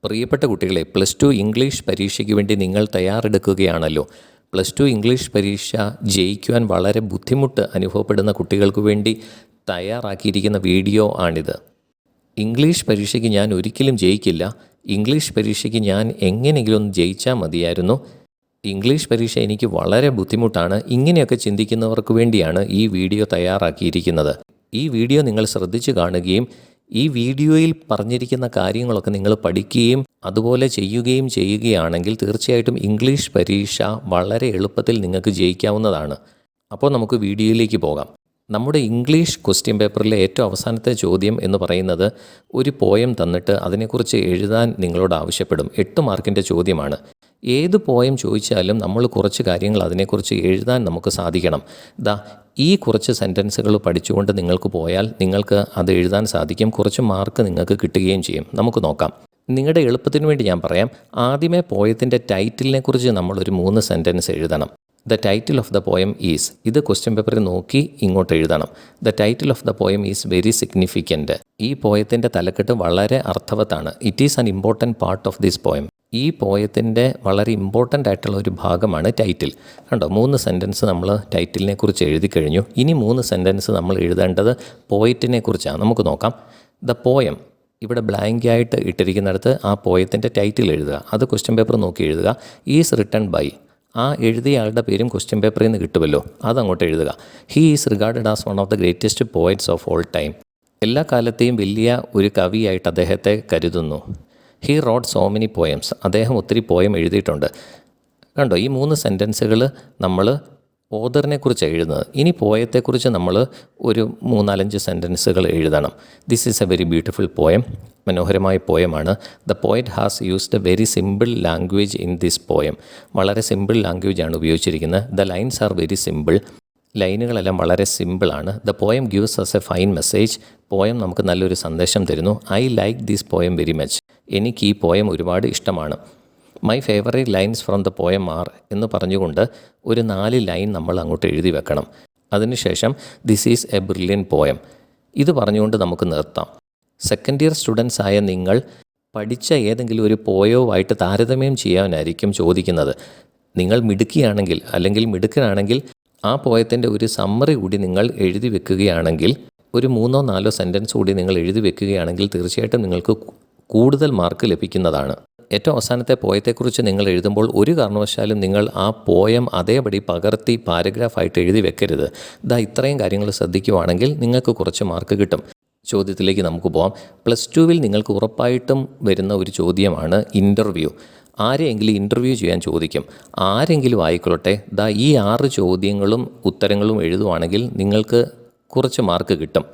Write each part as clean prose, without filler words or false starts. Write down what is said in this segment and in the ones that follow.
പ്രിയപ്പെട്ട കുട്ടികളെ, +2 ഇംഗ്ലീഷ് പരീക്ഷയ്ക്ക് വേണ്ടി നിങ്ങൾ തയ്യാറെടുക്കുകയാണല്ലോ. +2 ഇംഗ്ലീഷ് പരീക്ഷ ജയിക്കുവാൻ വളരെ ബുദ്ധിമുട്ട് അനുഭവപ്പെടുന്ന കുട്ടികൾക്ക് വേണ്ടി തയ്യാറാക്കിയിരിക്കുന്ന വീഡിയോ ആണിത്. ഇംഗ്ലീഷ് പരീക്ഷയ്ക്ക് ഞാൻ ഒരിക്കലും ജയിക്കില്ല, ഇംഗ്ലീഷ് പരീക്ഷയ്ക്ക് ഞാൻ എങ്ങനെയെങ്കിലും ഒന്ന് ജയിച്ചാൽ മതിയായിരുന്നു, ഇംഗ്ലീഷ് പരീക്ഷ എനിക്ക് വളരെ ബുദ്ധിമുട്ടാണ്, ഇങ്ങനെയൊക്കെ ചിന്തിക്കുന്നവർക്ക് വേണ്ടിയാണ് ഈ വീഡിയോ തയ്യാറാക്കിയിരിക്കുന്നത്. ഈ വീഡിയോ നിങ്ങൾ ശ്രദ്ധിച്ച് കാണുകയും ഈ വീഡിയോയിൽ പറഞ്ഞിരിക്കുന്ന കാര്യങ്ങളൊക്കെ നിങ്ങൾ പഠിക്കുകയും അതുപോലെ ചെയ്യുകയാണെങ്കിൽ തീർച്ചയായിട്ടും ഇംഗ്ലീഷ് പരീക്ഷ വളരെ എളുപ്പത്തിൽ നിങ്ങൾക്ക് ജയിക്കാവുന്നതാണ്. അപ്പോൾ നമുക്ക് വീഡിയോയിലേക്ക് പോകാം. നമ്മുടെ ഇംഗ്ലീഷ് ക്വസ്റ്റ്യൻ പേപ്പറിലെ ഏറ്റവും അവസാനത്തെ ചോദ്യം എന്ന് പറയുന്നത് ഒരു പോയം തന്നിട്ട് അതിനെക്കുറിച്ച് എഴുതാൻ നിങ്ങളോട് ആവശ്യപ്പെടും. 8 മാർക്കിൻ്റെ ചോദ്യമാണ്. ഏത് പോയം ചോദിച്ചാലും നമ്മൾ കുറച്ച് കാര്യങ്ങൾ അതിനെക്കുറിച്ച് എഴുതാൻ നമുക്ക് സാധിക്കണം. ഈ കുറച്ച് സെൻറ്റൻസുകൾ പഠിച്ചുകൊണ്ട് നിങ്ങൾക്ക് പോയാൽ നിങ്ങൾക്ക് അത് എഴുതാൻ സാധിക്കും. കുറച്ച് മാർക്ക് നിങ്ങൾക്ക് കിട്ടുകയും ചെയ്യും. നമുക്ക് നോക്കാം. നിങ്ങളുടെ എളുപ്പത്തിന് വേണ്ടി ഞാൻ പറയാം. ആദ്യമേ പോയത്തിൻ്റെ ടൈറ്റിലിനെ കുറിച്ച് നമ്മളൊരു 3 സെൻറ്റൻസ് എഴുതണം. The title of the poem is, ഇത് ക്വസ്റ്റ്യൻ പേപ്പറിൽ നോക്കി ഇങ്ങോട്ട് എഴുതണം. The title of the poem is very significant. ഈ പോയത്തിൻ്റെ തലക്കെട്ട് വളരെ അർത്ഥവത്താണ്. It is an important part of this poem. ഈ പോയത്തിൻ്റെ വളരെ ഇമ്പോർട്ടൻ്റ് ആയിട്ടുള്ള ഒരു ഭാഗമാണ് ടൈറ്റിൽ. കണ്ടോ, 3 സെൻറ്റൻസ് നമ്മൾ ടൈറ്റിലിനെ കുറിച്ച് എഴുതി കഴിഞ്ഞു. ഇനി 3 സെൻറ്റൻസ് നമ്മൾ എഴുതേണ്ടത് പോയറ്റിനെ കുറിച്ചാണ്. നമുക്ക് നോക്കാം. ദ പോയം, ഇവിടെ ബ്ലാങ്ക് ആയിട്ട് ഇട്ടിരിക്കുന്നിടത്ത് ആ പോയത്തിൻ്റെ ടൈറ്റിൽ എഴുതുക. അത് ക്വസ്റ്റ്യൻ പേപ്പർ നോക്കി എഴുതുക. ഈസ് റിട്ടൺ ബൈ, ആ എഴുതിയ ആളുടെ പേരും ക്വസ്റ്റ്യൻ പേപ്പറിൽ നിന്ന് കിട്ടുമല്ലോ, അതങ്ങോട്ട് എഴുതുക. He is regarded as one of the greatest poets of all time. എല്ലാ കാലത്തെയും വലിയ ഒരു കവിയായിട്ട് അദ്ദേഹത്തെ കരുതുന്നു. He rote so many poems, അദ്ദേഹം ഒത്തിരി പോയം എഴുതിയിട്ടുണ്ട്. കണ്ടോ, ഈ 3 സെൻറ്റൻസുകൾ നമ്മൾ ഓതറിനെ കുറിച്ച് എഴുതുന്നത്. ഇനി പോയത്തെക്കുറിച്ച് നമ്മൾ ഒരു 3-4 സെൻറ്റൻസുകൾ എഴുതണം. This is a very beautiful poem, മനോഹരമായ പോയമാണ്. The poet has used a very simple language in this poem, വളരെ സിമ്പിൾ ലാംഗ്വേജാണ് ഉപയോഗിച്ചിരിക്കുന്നത്. The lines are very simple, ലൈനുകളെല്ലാം വളരെ സിമ്പിളാണ്. The poem gives us a fine message, poem നമുക്ക് നല്ലൊരു സന്ദേശം തരുന്നു. I like this poem very much, എനിക്ക് ഈ പോയം ഒരുപാട് ഇഷ്ടമാണ്. My favourite lines from the poem are എന്ന് പറഞ്ഞുകൊണ്ട് ഒരു 4 ലൈൻ നമ്മൾ അങ്ങോട്ട് എഴുതി വെക്കണം. അതിനുശേഷം this is A brilliant poem, ഇത് പറഞ്ഞുകൊണ്ട് നമുക്ക് നിർത്താം. സെക്കൻഡ് ഇയർ സ്റ്റുഡൻസ് ആയ നിങ്ങൾ പഠിച്ച ഏതെങ്കിലും ഒരു പോയവുമായിട്ട് താരതമ്യം ചെയ്യാനായിരിക്കും ചോദിക്കുന്നത്. നിങ്ങൾ മിടുക്കിയാണെങ്കിൽ അല്ലെങ്കിൽ മിടുക്കനാണെങ്കിൽ ആ പോയത്തിൻ്റെ ഒരു സമ്മറി കൂടി നിങ്ങൾ എഴുതി വെക്കുകയാണെങ്കിൽ, ഒരു 3-4 സെൻറ്റൻസ് കൂടി നിങ്ങൾ എഴുതി വെക്കുകയാണെങ്കിൽ തീർച്ചയായിട്ടും നിങ്ങൾക്ക് കൂടുതൽ മാർക്ക് ലഭിക്കുന്നതാണ്. ഏറ്റവും അവസാനത്തെ പോയത്തെക്കുറിച്ച് നിങ്ങൾ എഴുതുമ്പോൾ ഒരു കാരണവശാലും നിങ്ങൾ ആ പോയം അതേപടി പകർത്തി പാരഗ്രാഫായിട്ട് എഴുതി വെക്കരുത്. ഇത്രയും കാര്യങ്ങൾ ശ്രദ്ധിക്കുവാണെങ്കിൽ നിങ്ങൾക്ക് കുറച്ച് മാർക്ക് കിട്ടും. ചോദ്യത്തിലേക്ക് നമുക്ക് പോകാം. +2 നിങ്ങൾക്ക് ഉറപ്പായിട്ടും വരുന്ന ഒരു ചോദ്യമാണ് ഇൻ്റർവ്യൂ. ആരെയെങ്കിലും ഇൻ്റർവ്യൂ ചെയ്യാൻ ചോദിക്കും. ആരെങ്കിലും ആയിക്കൊള്ളട്ടെ, ഈ 6 ചോദ്യങ്ങളും ഉത്തരങ്ങളും എഴുതുവാണെങ്കിൽ നിങ്ങൾക്ക് കുറച്ച് മാർക്ക് കിട്ടും.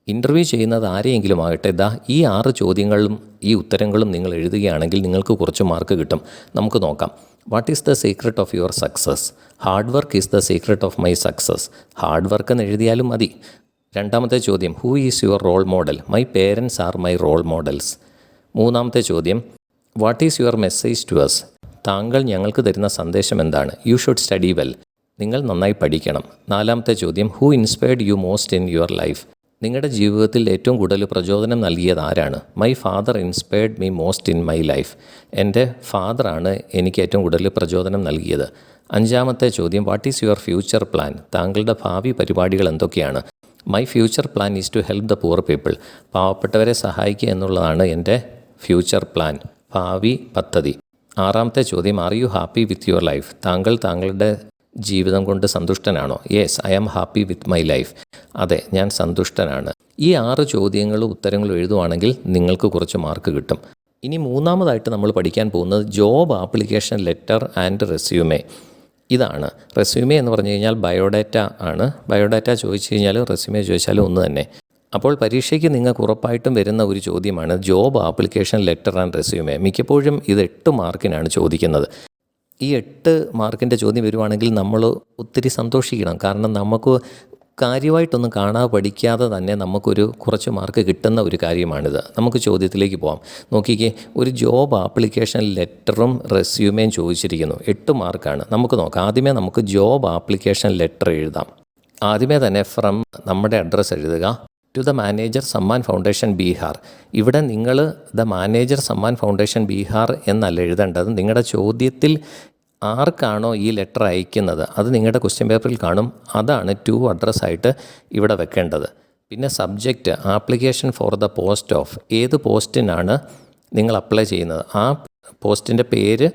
ഇൻ്റർവ്യൂ ചെയ്യുന്നത് ആരെയെങ്കിലും ആകട്ടെ, ഈ 6 ചോദ്യങ്ങളും ഈ ഉത്തരങ്ങളും നിങ്ങൾ എഴുതുകയാണെങ്കിൽ നിങ്ങൾക്ക് കുറച്ച് മാർക്ക് കിട്ടും. നമുക്ക് നോക്കാം. What is the secret of your success? Hard work is the secret of my success. Hard work എന്ന് എഴുതിയാലും മതി. രണ്ടാമത്തെ ചോദ്യം, who is your role model? My parents are my role models. മൂന്നാമത്തെ ചോദ്യം, what is your message to us? താങ്കൾ ഞങ്ങൾക്ക് തരുന്ന സന്ദേശം എന്താണ്? യു ഷുഡ് സ്റ്റഡി വെൽ, നിങ്ങൾ നന്നായി പഠിക്കണം. നാലാമത്തെ ചോദ്യം, who inspired you most in your life? നിങ്ങളുടെ ജീവിതത്തിൽ ഏറ്റവും കൂടുതൽ പ്രചോദനം നൽകിയത് ആരാണ്? My father inspired me most in my life. എൻ്റെ ഫാദറാണ് എനിക്ക് ഏറ്റവും കൂടുതൽ പ്രചോദനം നൽകിയത്. അഞ്ചാമത്തെ ചോദ്യം, what is your future plan? താങ്കളുടെ ഭാവി പരിപാടികൾ എന്തൊക്കെയാണ്? My future plan is to help the poor people. പാവപ്പെട്ടവരെ സഹായിക്കുക എന്നുള്ളതാണ് എൻ്റെ ഫ്യൂച്ചർ പ്ലാൻ, ഭാവി പദ്ധതി. ആറാമത്തെ ചോദ്യം, are you happy with your life? താങ്കൾ താങ്കളുടെ ജീവിതം കൊണ്ട് സന്തുഷ്ടനാണോ? Yes, I am happy with my life. അതെ, ഞാൻ സന്തുഷ്ടനാണ്. ഈ 6 ചോദ്യങ്ങളും ഉത്തരങ്ങളും എഴുതുവാണെങ്കിൽ നിങ്ങൾക്ക് കുറച്ച് മാർക്ക് കിട്ടും. ഇനി മൂന്നാമതായിട്ട് നമ്മൾ പഠിക്കാൻ പോകുന്നത് job application letter and resume. ഇതാണ് റെസ്യൂമേ എന്ന് പറഞ്ഞു കഴിഞ്ഞാൽ ബയോഡാറ്റ ആണ്. ബയോഡാറ്റ ചോദിച്ചു കഴിഞ്ഞാലും റെസ്യൂമേ ചോദിച്ചാലും ഒന്ന് തന്നെ. അപ്പോൾ പരീക്ഷയ്ക്ക് നിങ്ങൾക്ക് ഉറപ്പായിട്ടും വരുന്ന ഒരു ചോദ്യമാണ് job application letter and resume. മിക്കപ്പോഴും ഇത് 8 മാർക്കിനാണ് ചോദിക്കുന്നത്. ഈ 8 മാർക്കിൻ്റെ ചോദ്യം വരുവാണെങ്കിൽ നമ്മൾ ഒത്തിരി സന്തോഷിക്കണം. കാരണം നമുക്ക് കാര്യമായിട്ടൊന്നും കാണാതെ പഠിക്കാതെ തന്നെ നമുക്കൊരു കുറച്ച് മാർക്ക് കിട്ടുന്ന ഒരു കാര്യമാണിത്. നമുക്ക് ചോദ്യത്തിലേക്ക് പോകാം. നോക്കിക്കേ, ഒരു ജോബ് ആപ്ലിക്കേഷൻ ലെറ്ററും റെസ്യൂമേയും ചോദിച്ചിരിക്കുന്നു. 8 മാർക്കാണ്. നമുക്ക് നോക്കാം. ആദ്യമേ നമുക്ക് ജോബ് ആപ്ലിക്കേഷൻ ലെറ്റർ എഴുതാം. ആദ്യമേ തന്നെ ഫ്രം നമ്മുടെ അഡ്രസ്സ് എഴുതുക. To the manager Samman Foundation Bihar. ഇവിടെ നിങ്ങൾ the manager Samman Foundation Bihar എന്നല്ല എഴുതേണ്ടത്. നിങ്ങളുടെ ചോദ്യത്തിൽ ആർക്കാണോ ഈ ലെറ്റർ അയക്കുന്നത് അത് നിങ്ങളുടെ ക്വസ്റ്റ്യൻ പേപ്പറിൽ കാണും. അതാണ് ടു അഡ്രസ്സായിട്ട് ഇവിടെ വെക്കേണ്ടത്. പിന്നെ subject application for the post of, ഏത് പോസ്റ്റിനാണ് നിങ്ങൾ അപ്ലൈ ചെയ്യുന്നത് ആ പോസ്റ്റിൻ്റെ പേര്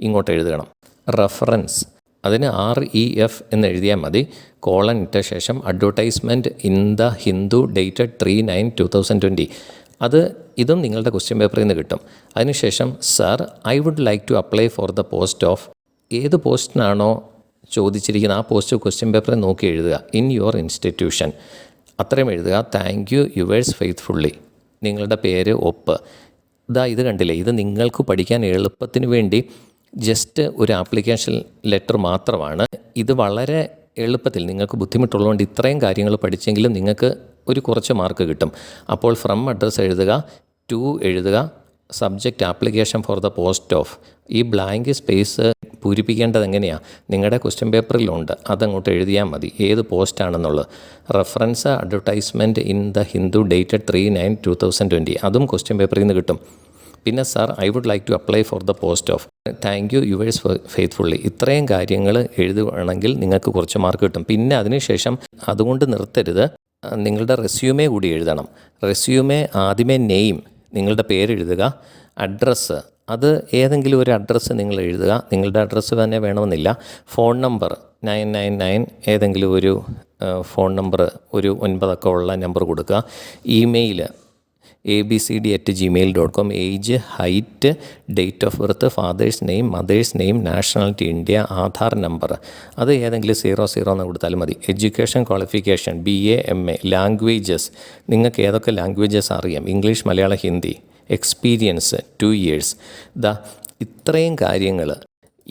ഇങ്ങോട്ട് എഴുതണം. റഫറൻസ് അതിന് REF എന്ന് എഴുതിയാൽ മതി. കോളൻ ഇട്ട ശേഷം advertisement in the Hindu dated 3/9/2020. ഇതും നിങ്ങളുടെ ക്വസ്റ്റ്യൻ പേപ്പറിൽ നിന്ന് കിട്ടും. അതിനുശേഷം sir I would like to apply for the post of, ഏത് പോസ്റ്റിനാണോ ചോദിച്ചിരിക്കുന്നത് ആ പോസ്റ്റ് ക്വസ്റ്റ്യൻ പേപ്പറിൽ നോക്കി എഴുതുക. ഇൻ യുവർ ഇൻസ്റ്റിറ്റ്യൂഷൻ അത്രയും എഴുതുക. താങ്ക് യു യുവേഴ്സ് ഫെയ്ത്ത്ഫുള്ളി, നിങ്ങളുടെ പേര്, ഒപ്പ്. ഇത് കണ്ടില്ലേ, ഇത് നിങ്ങൾക്ക് പഠിക്കാൻ എളുപ്പത്തിന് വേണ്ടി ജസ്റ്റ് ഒരു ആപ്ലിക്കേഷൻ ലെറ്റർ മാത്രമാണ്. ഇത് വളരെ എളുപ്പത്തിൽ, നിങ്ങൾക്ക് ബുദ്ധിമുട്ടുള്ളതുകൊണ്ട് ഇത്രയും കാര്യങ്ങൾ പഠിച്ചെങ്കിലും നിങ്ങൾക്ക് ഒരു കുറച്ച് മാർക്ക് കിട്ടും. അപ്പോൾ ഫ്രം അഡ്രസ്സ് എഴുതുക, ടു എഴുതുക, subject application for the post of. ഈ ബ്ലാങ്ക് സ്പേസ് പൂരിപ്പിക്കേണ്ടത് എങ്ങനെയാണ് നിങ്ങളുടെ ക്വസ്റ്റ്യൻ പേപ്പറിലുണ്ട്, അതങ്ങോട്ട് എഴുതിയാൽ മതി ഏത് പോസ്റ്റാണെന്നുള്ളത്. Reference advertisement in the Hindu dated 3/9/2020 അതും ക്വസ്റ്റ്യൻ പേപ്പറിൽ നിന്ന് കിട്ടും. പിന്നെ sir I would like to apply for the post of, thank you yours faithfully. ഇത്രയും കാര്യങ്ങൾ എഴുതുകയാണെങ്കിൽ നിങ്ങൾക്ക് കുറച്ച് മാർക്ക് കിട്ടും. പിന്നെ അതിനുശേഷം അതുകൊണ്ട് നിർത്തരുത്, നിങ്ങളുടെ റെസ്യൂമേ കൂടി എഴുതണം. റെസ്യൂമേ ആദ്യമേ നെയിം, നിങ്ങളുടെ പേരെഴുതുക, അഡ്രസ്സ്, അത് ഏതെങ്കിലും ഒരു അഡ്രസ്സ് നിങ്ങൾ എഴുതുക. നിങ്ങളുടെ അഡ്രസ്സ് തന്നെ വേണമെന്നില്ല. ഫോൺ നമ്പർ 999 ഏതെങ്കിലും ഒരു ഫോൺ നമ്പർ, ഒരു 9 അക്കം ഉള്ള നമ്പർ കൊടുക്കുക. Email abcd@gmail.com. Age, height, date of birth, fathers name, mothers name, nationality India, Aadhaar number അത് ഏതെങ്കിലും 00 എന്ന് കൊടുത്താലും മതി. Education qualification BA MA. Languages, നിങ്ങൾക്ക് ഏതൊക്കെ ലാംഗ്വേജസ് അറിയാം, English, Malayalam, Hindi. Experience 2 years. ഇത്രയും കാര്യങ്ങൾ,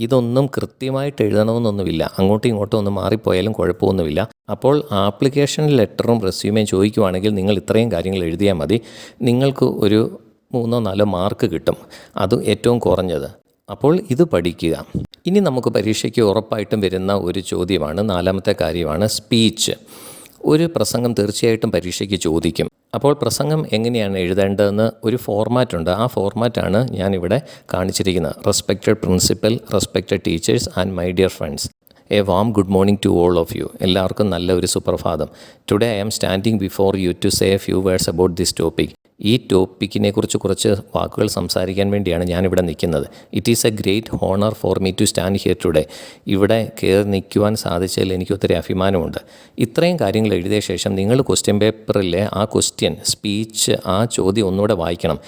ഇതൊന്നും കൃത്യമായിട്ട് എഴുതണമെന്നൊന്നുമില്ല, അങ്ങോട്ടും ഇങ്ങോട്ടും ഒന്ന് മാറിപ്പോയാലും കുഴപ്പമൊന്നുമില്ല. അപ്പോൾ ആപ്ലിക്കേഷൻ ലെറ്ററും റെസ്യൂമേയും ചോദിക്കുവാണെങ്കിൽ നിങ്ങൾ ഇത്രയും കാര്യങ്ങൾ എഴുതിയാൽ മതി. നിങ്ങൾക്ക് ഒരു 3-4 മാർക്ക് കിട്ടും, അത് ഏറ്റവും കുറഞ്ഞത്. അപ്പോൾ ഇത് പഠിക്കുക. ഇനി നമുക്ക് പരീക്ഷയ്ക്ക് ഉറപ്പായിട്ടും വരുന്ന ഒരു ചോദ്യമാണ്, 4ാമത്തെ കാര്യമാണ് സ്പീച്ച്. ഒരു പ്രസംഗം തീർച്ചയായിട്ടും പരീക്ഷയ്ക്ക് ചോദിക്കും. അപ്പോൾ പ്രസംഗം എങ്ങനെയാണ് എഴുതേണ്ടതെന്ന് ഒരു ഫോർമാറ്റുണ്ട്. ആ ഫോർമാറ്റാണ് ഞാനിവിടെ കാണിച്ചിരിക്കുന്നത്. Respected principal, respected teachers and my dear friends, a warm good morning to all of you. എല്ലാവർക്കും നല്ല ഒരു സുപ്രഭാതം. Today I am standing before you to say a few words about this topic. ഈ ടോപ്പിക്കിനെ കുറിച്ച് കുറച്ച് വാക്കുകൾ സംസാരിക്കാൻ വേണ്ടിയാണ് ഞാനിവിടെ നിൽക്കുന്നത്. It is a great honour for me to stand here today. ഇവിടെ കയറി നിൽക്കുവാൻ സാധിച്ചതിൽ എനിക്ക് ഒത്തിരി അഭിമാനമുണ്ട്. ഇത്രയും കാര്യങ്ങൾ എഴുതിയ ശേഷം നിങ്ങൾ ക്വസ്റ്റ്യൻ പേപ്പറിലെ ആ ക്വസ്റ്റ്യൻ, സ്പീച്ച്, ആ ചോദ്യം ഒന്നുകൂടെ വായിക്കണം.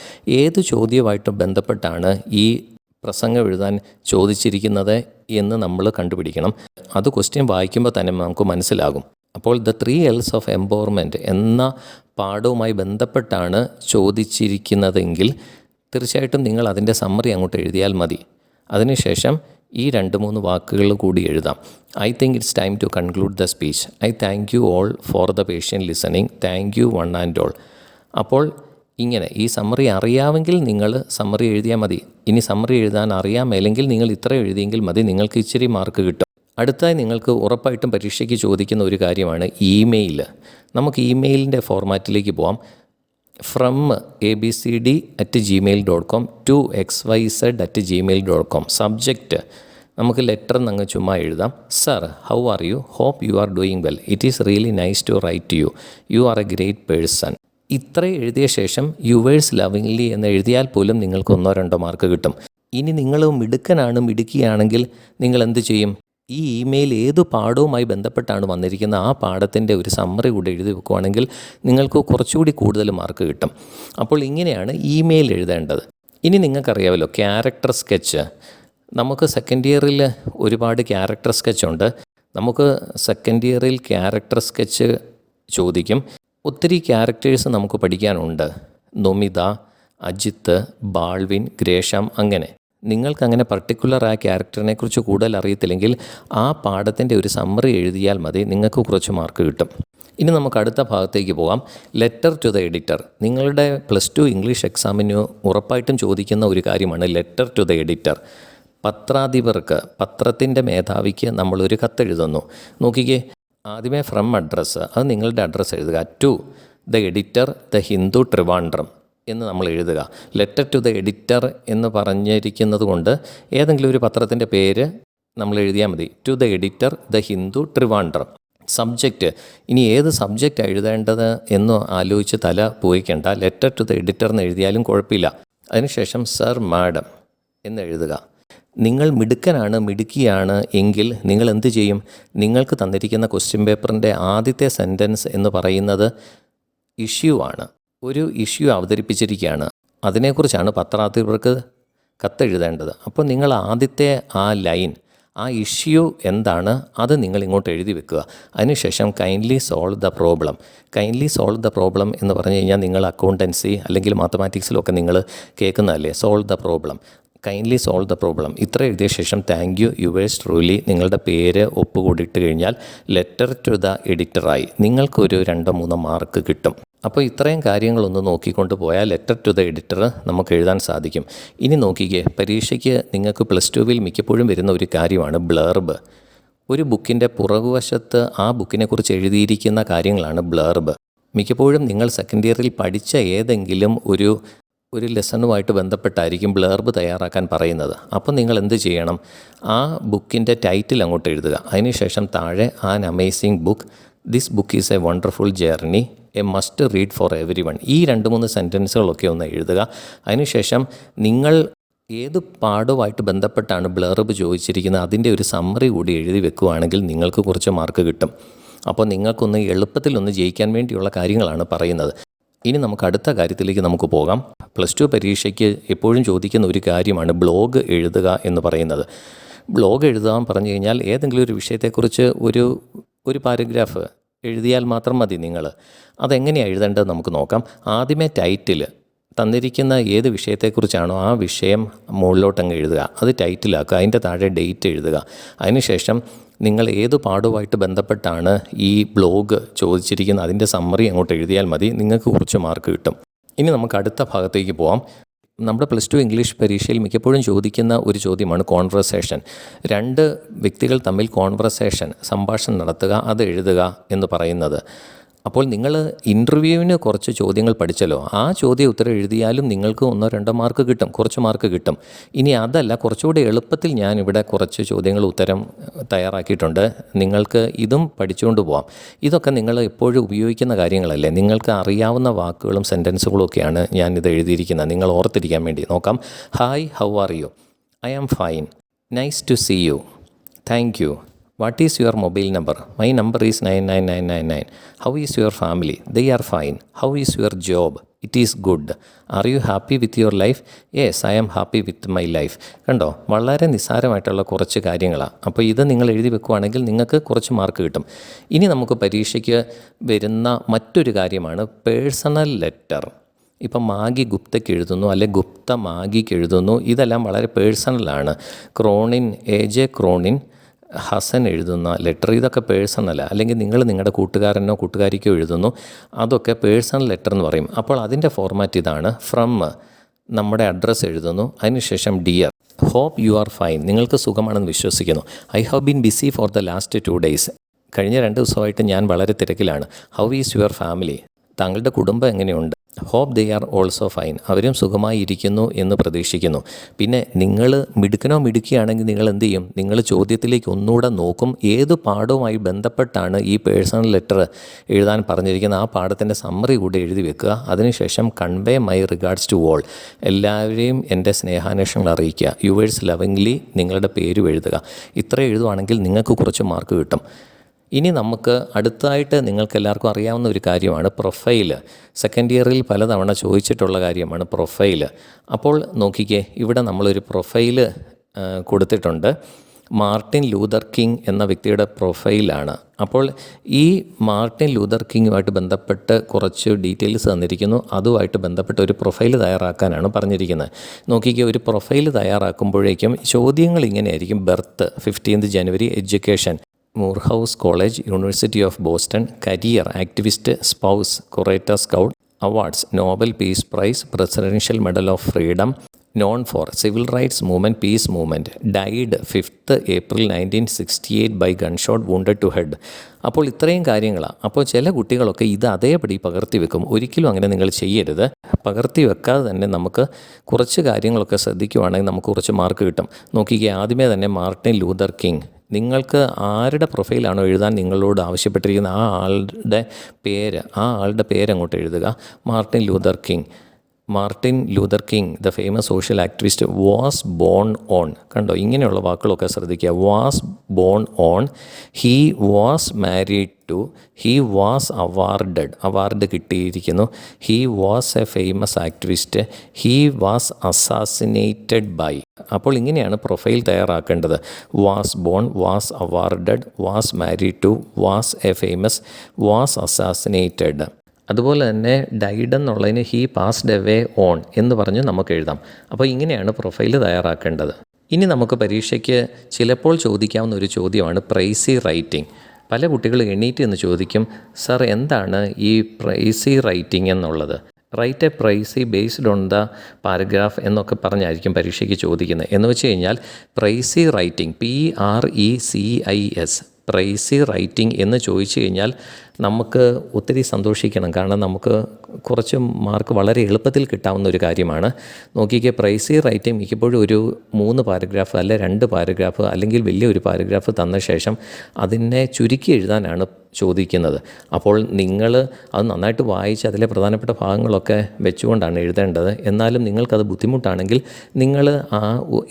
ഏത് ചോദ്യവുമായിട്ട് ബന്ധപ്പെട്ടാണ് ഈ പ്രസംഗം എഴുതാൻ ചോദിച്ചിരിക്കുന്നത് എന്ന് നമ്മൾ കണ്ടുപിടിക്കണം. അത് ക്വസ്റ്റ്യൻ വായിക്കുമ്പോൾ തന്നെ നമുക്ക് മനസ്സിലാകും. അപ്പോൾ ദ 3 L's ഓഫ് എംപവർമെൻറ്റ് എന്ന പാഠവുമായി ബന്ധപ്പെട്ടാണ് ചോദിച്ചിരിക്കുന്നതെങ്കിൽ തീർച്ചയായിട്ടും നിങ്ങൾ അതിൻ്റെ സമ്മറി അങ്ങോട്ട് എഴുതിയാൽ മതി. അതിനുശേഷം ഈ 2-3 വാക്കുകൾ കൂടി എഴുതാം. I think it's time to conclude the speech. I thank you all for the patient listening. Thank you one and all. അപ്പോൾ ഇങ്ങനെ ഈ സമ്മറി അറിയാമെങ്കിൽ നിങ്ങൾ സമ്മറി എഴുതിയാൽ മതി. ഇനി സമ്മറി എഴുതാൻ അറിയാമെങ്കിൽ നിങ്ങൾ ഇത്ര എഴുതിയെങ്കിൽ മതി, നിങ്ങൾക്ക് ഇച്ചിരി മാർക്ക് കിട്ടും. അടുത്തായി നിങ്ങൾക്ക് ഉറപ്പായിട്ടും പരീക്ഷയ്ക്ക് ചോദിക്കുന്ന ഒരു കാര്യമാണ് ഇമെയിൽ. നമുക്ക് ഇമെയിലിൻ്റെ ഫോർമാറ്റിലേക്ക് പോവാം. From abcd@gmail.com to xyz@gmail.com. Subject നമുക്ക് ലെറ്റർ എന്നങ്ങ് ചുമ്മാ എഴുതാം. Sir, how are you? Hope you are doing well. It is really nice to write to you. You are a great person. ഇത്രയും എഴുതിയ ശേഷം യുവേഴ്സ് ലവിങ്ലി എന്ന് എഴുതിയാൽ പോലും നിങ്ങൾക്ക് 1-2 മാർക്ക് കിട്ടും. ഇനി നിങ്ങൾ മിടുക്കിയാണെങ്കിൽ നിങ്ങൾ എന്ത് ചെയ്യും? ഈ ഇമെയിൽ ഏത് പാഠവുമായി ബന്ധപ്പെട്ടാണ് വന്നിരിക്കുന്നത് ആ പാഠത്തിൻ്റെ ഒരു സമ്മറി കൂടി എഴുതി വെക്കുകയാണെങ്കിൽ നിങ്ങൾക്ക് കുറച്ചുകൂടി കൂടുതൽ മാർക്ക് കിട്ടും. അപ്പോൾ ഇങ്ങനെയാണ് ഇമെയിൽ എഴുതേണ്ടത്. ഇനി നിങ്ങൾക്കറിയാമല്ലോ ക്യാരക്ടർ സ്കെച്ച്. നമുക്ക് സെക്കൻഡ് ഇയറിൽ ഒരുപാട് ക്യാരക്ടർ സ്കെച്ചുണ്ട്. നമുക്ക് സെക്കൻഡ് ഇയറിൽ ക്യാരക്ടർ സ്കെച്ച് ചോദിക്കും. ഒത്തിരി ക്യാരക്ടേഴ്സ് നമുക്ക് പഠിക്കാനുണ്ട്. നൊമിത, അജിത്ത്, ബാൾവിൻ, ഗ്രേഷം, അങ്ങനെ. നിങ്ങൾക്കങ്ങനെ പർട്ടിക്കുലർ ആ ക്യാരക്ടറിനെ കുറിച്ച് കൂടുതൽ അറിയത്തില്ലെങ്കിൽ ആ പാഠത്തിൻ്റെ ഒരു സമ്മറി എഴുതിയാൽ മതി, നിങ്ങൾക്ക് കുറച്ച് മാർക്ക് കിട്ടും. ഇനി നമുക്ക് അടുത്ത ഭാഗത്തേക്ക് പോകാം. Letter to the editor. നിങ്ങളുടെ +2 ഇംഗ്ലീഷ് എക്സാമിന് ഉറപ്പായിട്ടും ചോദിക്കുന്ന ഒരു കാര്യമാണ് ലെറ്റർ ടു ദ എഡിറ്റർ. പത്രാധിപർക്ക്, പത്രത്തിൻ്റെ മേധാവിക്ക് നമ്മളൊരു കത്തെഴുതുന്നു. നോക്കിക്കേ, ആദ്യമേ ഫ്രം അഡ്രസ്സ്, അത് നിങ്ങളുടെ അഡ്രസ്സ് എഴുതുക. To the editor, the Hindu, Trivandrum എന്ന് നമ്മൾ എഴുതുക. ലെറ്റർ ടു ദ എഡിറ്റർ എന്ന് പറഞ്ഞിരിക്കുന്നത് കൊണ്ട് ഏതെങ്കിലും ഒരു പത്രത്തിൻ്റെ പേര് നമ്മൾ എഴുതിയാൽ മതി. To the editor, the Hindu, Trivandrum. Subject, ഇനി ഏത് സബ്ജക്റ്റാണ് എഴുതേണ്ടത് എന്ന് ആലോചിച്ച് തല പോയിക്കേണ്ട. ലെറ്റർ ടു ദ എഡിറ്റർ എന്ന് എഴുതിയാലും കുഴപ്പമില്ല. അതിനുശേഷം സർ, മാഡം എന്ന് എഴുതുക. നിങ്ങൾ മിടുക്കനാണ്, മിടുക്കിയാണ് എങ്കിൽ നിങ്ങൾ എന്ത് ചെയ്യും? നിങ്ങൾക്ക് തന്നിരിക്കുന്ന ക്വസ്റ്റ്യൻ പേപ്പറിൻ്റെ ആദ്യത്തെ സെൻറ്റൻസ് എന്ന് പറയുന്നത് ഇഷ്യൂ ആണ്. ഒരു ഇഷ്യൂ അവതരിപ്പിച്ചിരിക്കുകയാണ്, അതിനെക്കുറിച്ചാണ് പത്രാധിപർക്ക് കത്തെഴുതേണ്ടത്. അപ്പോൾ നിങ്ങൾ ആദ്യത്തെ ആ ലൈൻ, ആ ഇഷ്യൂ എന്താണ്, അത് നിങ്ങൾ ഇങ്ങോട്ട് എഴുതി വെക്കുക. അതിനുശേഷം kindly solve the problem. Kindly solve the problem എന്ന് പറഞ്ഞു കഴിഞ്ഞാൽ നിങ്ങൾ അക്കൗണ്ടൻസി അല്ലെങ്കിൽ മാത്തമാറ്റിക്സിലൊക്കെ നിങ്ങൾ കേൾക്കുന്നതല്ലേ, solve the problem. Kindly solve the problem ഇത്ര എഴുതിയ ശേഷം താങ്ക് യു, യുവേഴ്സ് ട്രൂലി, നിങ്ങളുടെ പേര് ഒപ്പുകൂടിയിട്ട് കഴിഞ്ഞാൽ ലെറ്റർ ടു ദ എഡിറ്ററായി നിങ്ങൾക്കൊരു 2-3 മാർക്ക് കിട്ടും. അപ്പോൾ ഇത്രയും കാര്യങ്ങളൊന്ന് നോക്കിക്കൊണ്ട് പോയാൽ ലെറ്റർ ടു ദ എഡിറ്റർ നമുക്ക് എഴുതാൻ സാധിക്കും. ഇനി നോക്കിക്കേ, പരീക്ഷയ്ക്ക് നിങ്ങൾക്ക് +2 മിക്കപ്പോഴും വരുന്ന ഒരു കാര്യമാണ് ബ്ലർബ്. ഒരു ബുക്കിൻ്റെ പുറകുവശത്ത് ആ ബുക്കിനെക്കുറിച്ച് എഴുതിയിരിക്കുന്ന കാര്യങ്ങളാണ് ബ്ലർബ്. മിക്കപ്പോഴും നിങ്ങൾ സെക്കൻഡ് ഇയറിൽ പഠിച്ച ഏതെങ്കിലും ഒരു ലെസണുമായിട്ട് ബന്ധപ്പെട്ടായിരിക്കും ബ്ലർബ് തയ്യാറാക്കാൻ പറയുന്നത്. അപ്പോൾ നിങ്ങൾ എന്ത് ചെയ്യണം? ആ ബുക്കിൻ്റെ ടൈറ്റിൽ അങ്ങോട്ട് എഴുതുക. അതിനുശേഷം താഴെ an amazing book, this book is A wonderful journey, A must read for every one. ഈ 2-3 സെൻറ്റൻസുകളൊക്കെ ഒന്ന് എഴുതുക. അതിനുശേഷം നിങ്ങൾ ഏത് പാഠവുമായിട്ട് ബന്ധപ്പെട്ടാണ് ബ്ലർബ് ചോദിച്ചിരിക്കുന്നത് അതിൻ്റെ ഒരു സമ്മറി കൂടി എഴുതി വെക്കുകയാണെങ്കിൽ നിങ്ങൾക്ക് കുറച്ച് മാർക്ക് കിട്ടും. അപ്പോൾ നിങ്ങൾക്കൊന്ന് എളുപ്പത്തിലൊന്ന് ജയിക്കാൻ വേണ്ടിയുള്ള കാര്യങ്ങളാണ് പറയുന്നത്. ഇനി നമുക്ക് അടുത്ത കാര്യത്തിലേക്ക് നമുക്ക് പോകാം. +2 പരീക്ഷയ്ക്ക് എപ്പോഴും ചോദിക്കുന്ന ഒരു കാര്യമാണ് ബ്ലോഗ് എഴുതുക എന്ന് പറയുന്നത്. ബ്ലോഗ് എഴുതാൻ പറഞ്ഞു കഴിഞ്ഞാൽ ഏതെങ്കിലും ഒരു വിഷയത്തെക്കുറിച്ച് ഒരു പാരഗ്രാഫ് എഴുതിയാൽ മാത്രം മതി. നിങ്ങൾ അതെങ്ങനെയാണ് എഴുതേണ്ടത് നമുക്ക് നോക്കാം. ആദ്യമേ ടൈറ്റിൽ, തന്നിരിക്കുന്ന ഏത് വിഷയത്തെക്കുറിച്ചാണോ ആ വിഷയം മുകളിലോട്ടങ്ങ് എഴുതുക, അത് ടൈറ്റിലാക്കുക. അതിൻ്റെ താഴെ ഡേറ്റ് എഴുതുക. അതിനുശേഷം നിങ്ങൾ ഏത് പാഠവുമായിട്ട് ബന്ധപ്പെട്ടാണ് ഈ ബ്ലോഗ് ചോദിച്ചിരിക്കുന്നത് അതിൻ്റെ സമ്മറി അങ്ങോട്ട് എഴുതിയാൽ മതി, നിങ്ങൾക്ക് കുറച്ച് മാർക്ക് കിട്ടും. ഇനി നമുക്ക് അടുത്ത ഭാഗത്തേക്ക് പോകാം. നമ്മുടെ +2 ഇംഗ്ലീഷ് പരീക്ഷയിൽ മിക്കപ്പോഴും ചോദിക്കുന്ന ഒരു ചോദ്യമാണ് കോൺവെർസേഷൻ. 2 വ്യക്തികൾ തമ്മിൽ സംഭാഷണം നടത്തുക, അത് എഴുതുക എന്ന് പറയുന്നത്. അപ്പോൾ നിങ്ങൾ ഇൻ്റർവ്യൂവിന് കുറച്ച് ചോദ്യങ്ങൾ പഠിച്ചല്ലോ, ആ ചോദ്യ ഉത്തരം എഴുതിയാലും നിങ്ങൾക്ക് 1-2 മാർക്ക് കിട്ടും, കുറച്ച് മാർക്ക് കിട്ടും. ഇനി അതല്ല, കുറച്ചുകൂടി എളുപ്പത്തിൽ ഞാനിവിടെ കുറച്ച് ചോദ്യങ്ങൾ ഉത്തരം തയ്യാറാക്കിയിട്ടുണ്ട്. നിങ്ങൾക്ക് ഇതും പഠിച്ചുകൊണ്ട് പോകാം. ഇതൊക്കെ നിങ്ങൾ എപ്പോഴും ഉപയോഗിക്കുന്ന കാര്യങ്ങളല്ലേ, നിങ്ങൾക്ക് അറിയാവുന്ന വാക്കുകളും സെൻറ്റൻസുകളും ഒക്കെയാണ് ഞാനിത് എഴുതിയിരിക്കുന്നത്, നിങ്ങൾ ഓർത്തിരിക്കാൻ വേണ്ടി. നോക്കാം. Hi, how are you? I am fine. Nice to see you. Thank you. What is your mobile number? My number is 99999. How is your family? They are fine. How is your job? It is good. Are you happy with your life? Yes, I am happy with my life. കണ്ടോ, വളരെ നിസ്സാരമായിട്ടുള്ള കുറച്ച് കാര്യങ്ങളാണ്. അപ്പോൾ ഇത് നിങ്ങൾ എഴുതി വെക്കുകയാണെങ്കിൽ നിങ്ങൾക്ക് കുറച്ച് മാർക്ക് കിട്ടും. ഇനി നമുക്ക് പരീക്ഷയ്ക്ക് വരുന്ന മറ്റൊരു കാര്യമാണ് പേഴ്സണൽ ലെറ്റർ. ഇപ്പം മാഗി ഗുപ്തയ്ക്ക് എഴുതുന്നു, അല്ലെ ഗുപ്ത മാഗിക്ക് എഴുതുന്നു. ഇതെല്ലാം വളരെ പേഴ്സണലാണ്. AJ ക്രോണിൻ ഹസൻ എഴുതുന്ന ലെറ്റർ, ഇതൊക്കെ പേഴ്സണലാണ്. അല്ലെങ്കിൽ നിങ്ങൾ നിങ്ങളുടെ കൂട്ടുകാരനോ കൂട്ടുകാരിക്കോ എഴുതുന്നു, അതൊക്കെ പേഴ്സണൽ ലെറ്റർ എന്ന് പറയും. അപ്പോൾ അതിൻ്റെ ഫോർമാറ്റ് ഇതാണ്. ഫ്രം, നമ്മുടെ അഡ്രസ്സ് എഴുതുന്നു. അതിനുശേഷം dear, hope you are fine, നിങ്ങൾക്ക് സുഖമാണെന്ന് വിശ്വസിക്കുന്നു. I have been busy for the last 2 days, കഴിഞ്ഞ 2 ദിവസമായിട്ട് ഞാൻ വളരെ തിരക്കിലാണ്. ഹൗ ഈസ് യുവർ ഫാമിലി, താങ്കളുടെ കുടുംബം എങ്ങനെയുണ്ട്? Hope they are also fine, അവരും സുഖമായി ഇരിക്കുന്നു എന്ന് പ്രതീക്ഷിക്കുന്നു. പിന്നെ നിങ്ങൾ മിടുക്കിയാണെങ്കിൽ നിങ്ങൾ എന്ത് ചെയ്യും? നിങ്ങൾ ചോദ്യത്തിലേക്ക് ഒന്നുകൂടെ നോക്കും. ഏത് പാഠവുമായി ബന്ധപ്പെട്ടാണ് ഈ പേഴ്സണൽ ലെറ്റർ എഴുതാൻ പറഞ്ഞിരിക്കുന്നത്, ആ പാഠത്തിൻ്റെ സമ്മറി കൂടി എഴുതി വെക്കുക. അതിനുശേഷം convey my regards to all, എല്ലാവരെയും എൻ്റെ സ്നേഹാന്വേഷണങ്ങൾ അറിയിക്കുക. യുവേഴ്സ് ലവിംഗ്ലി, നിങ്ങളുടെ പേരും എഴുതുക. ഇത്ര എഴുതുവാണെങ്കിൽ നിങ്ങൾക്ക് കുറച്ച് മാർക്ക് കിട്ടും. ഇനി നമുക്ക് അടുത്തായിട്ട് നിങ്ങൾക്കെല്ലാവർക്കും അറിയാവുന്ന ഒരു കാര്യമാണ് പ്രൊഫൈൽ. സെക്കൻഡ് ഇയറിൽ പലതവണ ചോദിച്ചിട്ടുള്ള കാര്യമാണ് പ്രൊഫൈൽ. അപ്പോൾ നോക്കിക്കേ, ഇവിടെ നമ്മളൊരു പ്രൊഫൈൽ കൊടുത്തിട്ടുണ്ട്. മാർട്ടിൻ ലൂതർ കിങ് എന്ന വ്യക്തിയുടെ പ്രൊഫൈലാണ്. അപ്പോൾ ഈ മാർട്ടിൻ ലൂതർ കിങ്ങുമായിട്ട് ബന്ധപ്പെട്ട് കുറച്ച് ഡീറ്റെയിൽസ് തന്നിരിക്കുന്നു. അതുമായിട്ട് ബന്ധപ്പെട്ട് ഒരു പ്രൊഫൈൽ തയ്യാറാക്കാനാണ് പറഞ്ഞിരിക്കുന്നത്. നോക്കിക്കേ, ഒരു പ്രൊഫൈൽ തയ്യാറാക്കുമ്പോഴേക്കും ചോദ്യങ്ങൾ ഇങ്ങനെയായിരിക്കും. Birth 15 January, education Morehouse college, university of Boston, career activist, spouse, Coretta Scott, awards: Nobel peace prize, presidential medal of freedom, known for civil rights movement, peace movement, died 5th April 1968 by gunshot wounded to head. അപ്പോൾ ഇത്രയും കാര്യങ്ങളാണ്. അപ്പോൾ ചില കുട്ടികളൊക്കെ ഇത് അതേപടി പകർത്തി വെക്കും. ഒരിക്കലും അങ്ങനെ നിങ്ങൾ ചെയ്യരുത്. പകർത്തി വെക്കാതെ തന്നെ നമുക്ക് കുറച്ച് കാര്യങ്ങളൊക്കെ ശ്രദ്ധിക്കുവാണെങ്കിൽ നമുക്ക് കുറച്ച് മാർക്ക് കിട്ടും. നോക്കിക്കേ, ആദ്യമേ തന്നെ മാർട്ടിൻ ലൂതർ കിങ്. നിങ്ങൾക്ക് ആരുടെ പ്രൊഫൈലാണോ എഴുതാൻ നിങ്ങളോട് ആവശ്യപ്പെട്ടിരിക്കുന്ന ആ ആളുടെ പേര് അങ്ങോട്ട് എഴുതുക. Martin Luther King the famous social activist was born on. കണ്ടോ, ഇങ്ങനെയുള്ള വാക്കുകളൊക്കെ ശ്രദ്ധിക്കുക. Was born on, he was married to, he was award കിട്ടിയിരിക്കുന്നു, he was a famous activist, he was assassinated by. അപ്പോൾ ഇങ്ങനെയാണ് പ്രൊഫൈൽ തയ്യാറാക്കേണ്ടത്. Was born, was awarded, was married to, was a famous, was assassinated. അതുപോലെ തന്നെ died എന്നുള്ളതിന് he passed away on എന്ന് പറഞ്ഞ് നമുക്ക് എഴുതാം. അപ്പോൾ ഇങ്ങനെയാണ് പ്രൊഫൈൽ തയ്യാറാക്കേണ്ടത്. ഇനി നമുക്ക് പരീക്ഷയ്ക്ക് ചിലപ്പോൾ ചോദിക്കാവുന്ന ഒരു ചോദ്യമാണ് പ്രൈസി റൈറ്റിംഗ്. പല കുട്ടികൾ എണീറ്റ് എന്ന് ചോദിക്കും, സർ എന്താണ് ഈ പ്രൈസി റൈറ്റിംഗ് എന്നുള്ളത്? Write a Praisy based on the paragraph എന്നൊക്കെ പറഞ്ഞായിരിക്കും പരീക്ഷയ്ക്ക് ചോദിക്കുന്നത്. എന്ന് വെച്ച് കഴിഞ്ഞാൽ Praisy writing, PRECIS, Praisy writing എന്ന് ചോദിച്ചു കഴിഞ്ഞാൽ നമുക്ക് ഒത്തിരി സന്തോഷിക്കണം. കാരണം നമുക്ക് കുറച്ച് മാർക്ക് വളരെ എളുപ്പത്തിൽ കിട്ടാവുന്ന ഒരു കാര്യമാണ്. നോക്കിക്കേ, പ്രൈസി റൈറ്റിംഗ് മിക്കപ്പോഴും ഒരു 3 പാരഗ്രാഫ് അല്ലെ 2 പാരഗ്രാഫ് അല്ലെങ്കിൽ വലിയൊരു പാരഗ്രാഫ് തന്ന ശേഷം അതിനെ ചുരുക്കി എഴുതാനാണ് ചോദിക്കുന്നത്. അപ്പോൾ നിങ്ങൾ അത് നന്നായിട്ട് വായിച്ച് അതിലെ പ്രധാനപ്പെട്ട ഭാഗങ്ങളൊക്കെ വെച്ചുകൊണ്ടാണ് എഴുതേണ്ടത്. എന്നാലും നിങ്ങൾക്കത് ബുദ്ധിമുട്ടാണെങ്കിൽ നിങ്ങൾ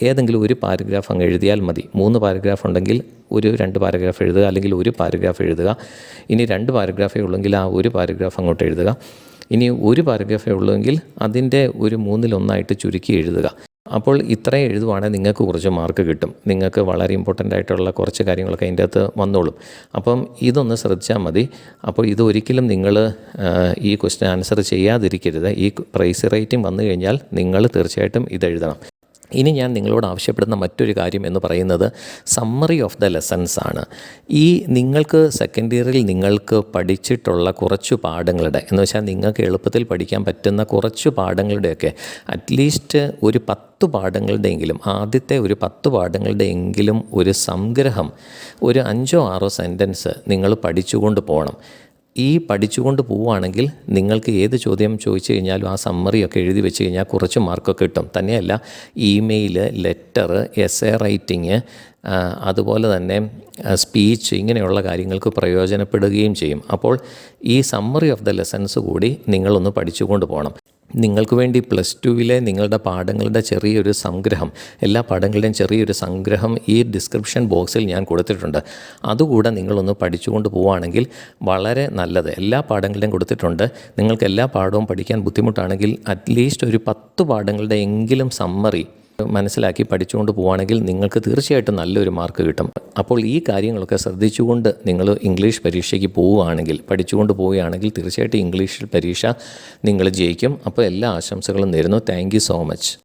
ഏതെങ്കിലും ഒരു പാരഗ്രാഫ് അങ്ങ് എഴുതിയാൽ മതി. 3 പാരഗ്രാഫ് ഉണ്ടെങ്കിൽ ഒരു 2 പാരഗ്രാഫ് എഴുതുക, അല്ലെങ്കിൽ ഒരു പാരഗ്രാഫ് എഴുതുക. ഇനി 2 പാരഗ്രാഫേ ഉള്ളെങ്കിൽ ആ ഒരു പാരഗ്രാഫ് അങ്ങോട്ട് എഴുതുക. ഇനി ഒരു പാരഗ്രാഫേ ഉള്ളെങ്കിൽ അതിൻ്റെ ഒരു 1/3 ചുരുക്കി എഴുതുക. അപ്പോൾ ഇത്രയും എഴുതുവാണെങ്കിൽ നിങ്ങൾക്ക് കുറച്ച് മാർക്ക് കിട്ടും. നിങ്ങൾക്ക് വളരെ ഇമ്പോർട്ടൻ്റ് ആയിട്ടുള്ള കുറച്ച് കാര്യങ്ങളൊക്കെ അതിൻ്റെ അകത്ത് വന്നോളും. അപ്പം ഇതൊന്ന് ശ്രദ്ധിച്ചാൽ മതി. അപ്പോൾ ഇതൊരിക്കലും നിങ്ങൾ ഈ ക്വസ്റ്റ്യൻ ആൻസർ ചെയ്യാതിരിക്കരുത്. ഈ പ്രൈസ് റേറ്റിംഗ് വന്നു കഴിഞ്ഞാൽ നിങ്ങൾ തീർച്ചയായിട്ടും ഇതെഴുതണം. ഇനി ഞാൻ നിങ്ങളോട് ആവശ്യപ്പെടുന്ന മറ്റൊരു കാര്യം എന്ന് പറയുന്നത് സമ്മറി ഓഫ് ദ ലെസൺസ് ആണ്. ഈ നിങ്ങൾക്ക് സെക്കൻഡ് ഇയറിൽ നിങ്ങൾക്ക് പഠിച്ചിട്ടുള്ള കുറച്ച് പാഠങ്ങളുടെ, എന്ന് വെച്ചാൽ നിങ്ങൾക്ക് എളുപ്പത്തിൽ പഠിക്കാൻ പറ്റുന്ന കുറച്ച് പാഠങ്ങളുടെയൊക്കെ അറ്റ്ലീസ്റ്റ് ഒരു 10 പാഠങ്ങളുടെയെങ്കിലും, ആദ്യത്തെ ഒരു 10 പാഠങ്ങളുടെയെങ്കിലും ഒരു സംഗ്രഹം, ഒരു 5-6 സെൻറ്റൻസ് നിങ്ങൾ പഠിച്ചുകൊണ്ട് പോകണം. ഈ പഠിച്ചുകൊണ്ട് പോവുകയാണെങ്കിൽ നിങ്ങൾക്ക് ഏത് ചോദ്യം ചോദിച്ചു കഴിഞ്ഞാലും ആ സമ്മറിയൊക്കെ എഴുതി വെച്ച് കഴിഞ്ഞാൽ കുറച്ച് മാർക്കൊക്കെ കിട്ടും. തന്നെയല്ല, ഇമെയിൽ, ലെറ്റർ, എസ്സേ റൈറ്റിങ്, അതുപോലെ തന്നെ സ്പീച്ച്, ഇങ്ങനെയുള്ള കാര്യങ്ങൾക്ക് പ്രയോജനപ്പെടുകയും ചെയ്യും. അപ്പോൾ ഈ സമ്മറി ഓഫ് ദ ലെസൺസ് കൂടി നിങ്ങളൊന്ന് പഠിച്ചുകൊണ്ട് പോകണം. നിങ്ങൾക്ക് വേണ്ടി +2 നിങ്ങളുടെ പാഠങ്ങളുടെ ചെറിയൊരു സംഗ്രഹം, എല്ലാ പാഠങ്ങളുടെയും ചെറിയൊരു സംഗ്രഹം ഈ ഡിസ്ക്രിപ്ഷൻ ബോക്സിൽ ഞാൻ കൊടുത്തിട്ടുണ്ട്. അതുകൂടെ നിങ്ങളൊന്ന് പഠിച്ചുകൊണ്ട് പോവുകയാണെങ്കിൽ വളരെ നല്ലത്. എല്ലാ പാഠങ്ങളുടെയും കൊടുത്തിട്ടുണ്ട്. നിങ്ങൾക്ക് എല്ലാ പാഠവും പഠിക്കാൻ ബുദ്ധിമുട്ടാണെങ്കിൽ അറ്റ്ലീസ്റ്റ് ഒരു 10 പാഠങ്ങളുടെ എങ്കിലും സമ്മറി മനസ്സിലാക്കി പഠിച്ചുകൊണ്ട് പോവുകയാണെങ്കിൽ നിങ്ങൾക്ക് തീർച്ചയായിട്ടും നല്ലൊരു മാർക്ക് കിട്ടും. അപ്പോൾ ഈ കാര്യങ്ങളൊക്കെ ശ്രദ്ധിച്ചുകൊണ്ട് നിങ്ങൾ ഇംഗ്ലീഷ് പരീക്ഷയ്ക്ക് പോവുകയാണെങ്കിൽ, പഠിച്ചുകൊണ്ട് പോവുകയാണെങ്കിൽ തീർച്ചയായിട്ടും ഇംഗ്ലീഷ് പരീക്ഷ നിങ്ങൾ ജയിക്കും. അപ്പോൾ എല്ലാ ആശംസകളും നേരുന്നു. Thank you so much.